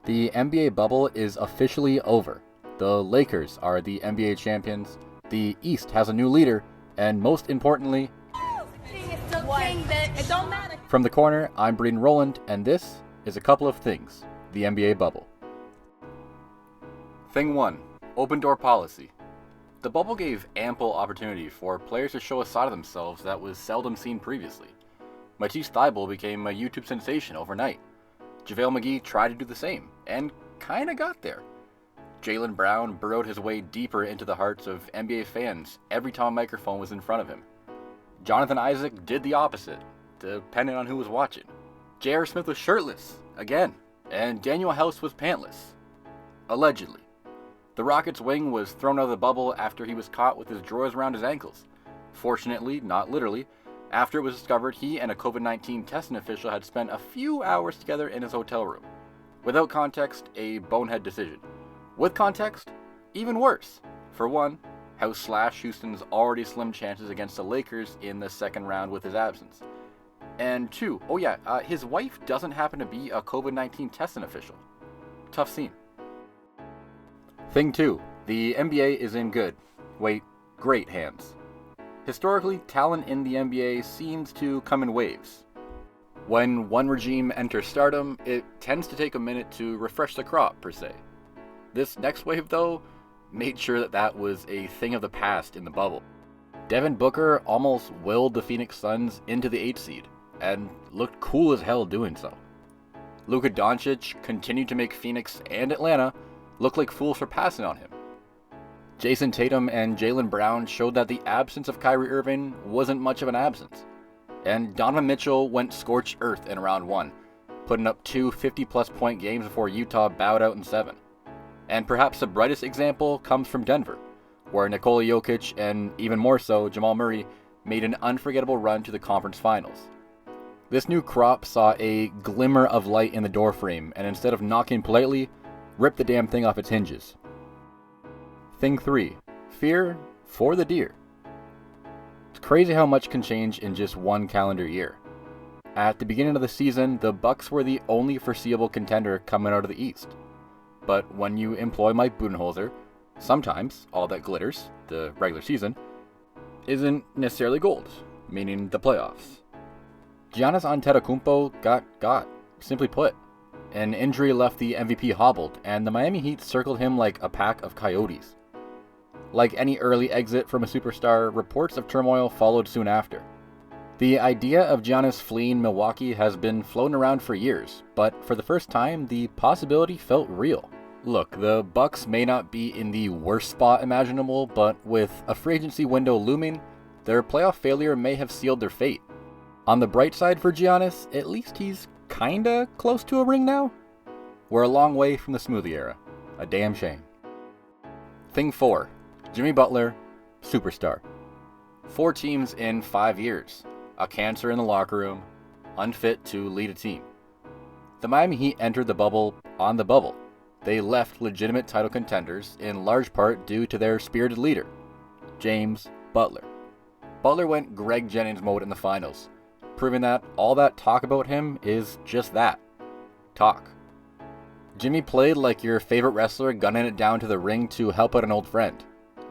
The NBA bubble is officially over. The Lakers are the NBA champions, the East has a new leader, and most importantly, It don't matter. from the corner, I'm Breeden Rowland, and this is a couple of things, the NBA bubble. Thing 1. Open door policy. The bubble gave ample opportunity for players to show a side of themselves that was seldom seen previously. Matisse Thybulle became a YouTube sensation overnight. JaVale McGee tried to do the same, and kinda got there. Jaylen Brown burrowed his way deeper into the hearts of NBA fans every time a microphone was in front of him. Jonathan Isaac did the opposite, depending on who was watching. J.R. Smith was shirtless, again, and Daniel House was pantless. Allegedly. The Rockets' wing was thrown out of the bubble after he was caught with his drawers around his ankles. Fortunately, not literally, after it was discovered he and a COVID-19 testing official had spent a few hours together in his hotel room. Without context, a bonehead decision. With context, even worse. For one, House slashed Houston's already slim chances against the Lakers in the second round with his absence. And two, his wife doesn't happen to be a COVID-19 testing official. Tough scene. Thing 2. The NBA is in great hands. Historically, talent in the NBA seems to come in waves. When one regime enters stardom, it tends to take a minute to refresh the crop, per se. This next wave, though, made sure that was a thing of the past in the bubble. Devin Booker almost willed the Phoenix Suns into the 8th seed, and looked cool as hell doing so. Luka Doncic continued to make Phoenix and Atlanta look like fools for passing on him. Jason Tatum and Jaylen Brown showed that the absence of Kyrie Irving wasn't much of an absence. And Donovan Mitchell went scorched earth in round 1, putting up 2 50-plus point games before Utah bowed out in 7. And perhaps the brightest example comes from Denver, where Nikola Jokic and even more so Jamal Murray made an unforgettable run to the conference finals. This new crop saw a glimmer of light in the doorframe, and instead of knocking politely, ripped the damn thing off its hinges. Thing 3. Fear for the deer. It's crazy how much can change in just one calendar year. At the beginning of the season, the Bucks were the only foreseeable contender coming out of the East. But when you employ Mike Budenholzer, sometimes all that glitters, the regular season, isn't necessarily gold, meaning the playoffs. Giannis Antetokounmpo got, simply put. An injury left the MVP hobbled, and the Miami Heat circled him like a pack of coyotes. Like any early exit from a superstar, reports of turmoil followed soon after. The idea of Giannis fleeing Milwaukee has been floating around for years, but for the first time, the possibility felt real. Look, the Bucks may not be in the worst spot imaginable, but with a free agency window looming, their playoff failure may have sealed their fate. On the bright side for Giannis, at least he's kinda close to a ring now. We're a long way from the smoothie era. A damn shame. Thing 4. Jimmy Butler, superstar. 4 teams in 5 years. A cancer in the locker room. Unfit to lead a team. The Miami Heat entered the bubble on the bubble. They left legitimate title contenders in large part due to their spirited leader, James Butler. Butler went Greg Jennings mode in the finals, proving that all that talk about him is just that. Talk. Jimmy played like your favorite wrestler gunning it down to the ring to help out an old friend.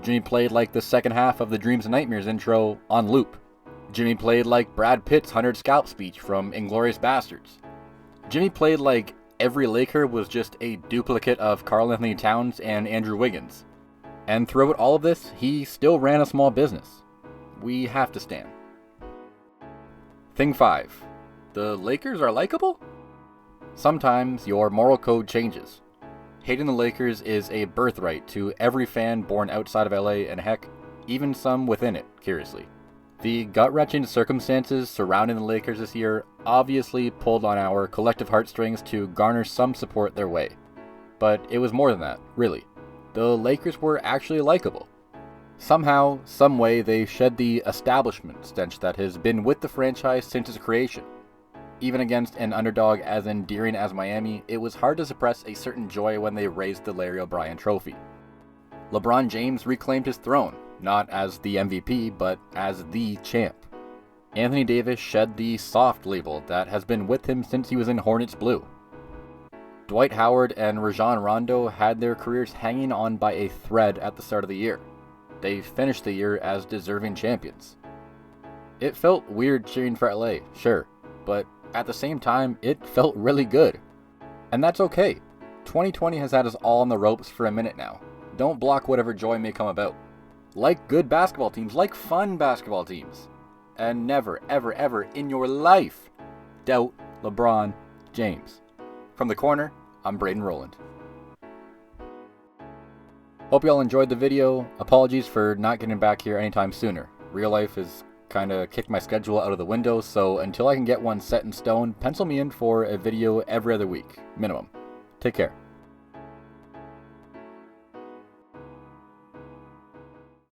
Jimmy played like the second half of the Dreams and Nightmares intro on loop. Jimmy played like Brad Pitt's 100 scalp speech from Inglourious Basterds. Jimmy played like every Laker was just a duplicate of Karl Anthony Towns and Andrew Wiggins. And throughout all of this, he still ran a small business. We have to stand. Thing 5. The Lakers are likable? Sometimes your moral code changes. Hating the Lakers is a birthright to every fan born outside of LA, and heck, even some within it, curiously. The gut-wrenching circumstances surrounding the Lakers this year obviously pulled on our collective heartstrings to garner some support their way. But it was more than that, really. The Lakers were actually likable. Somehow, someway, they shed the establishment stench that has been with the franchise since its creation. Even against an underdog as endearing as Miami, it was hard to suppress a certain joy when they raised the Larry O'Brien trophy. LeBron James reclaimed his throne, not as the MVP, but as the champ. Anthony Davis shed the soft label that has been with him since he was in Hornets blue. Dwight Howard and Rajon Rondo had their careers hanging on by a thread at the start of the year. They finished the year as deserving champions. It felt weird cheering for LA, sure, but at the same time, it felt really good. And that's okay. 2020 has had us all on the ropes for a minute now. Don't block whatever joy may come about. Like good basketball teams, like fun basketball teams. And never, ever, ever in your life doubt LeBron James. From the corner, I'm Braden Rowland. Hope y'all enjoyed the video. Apologies for not getting back here anytime sooner. Real life has kind of kicked my schedule out of the window, so until I can get one set in stone, pencil me in for a video every other week, minimum. Take care.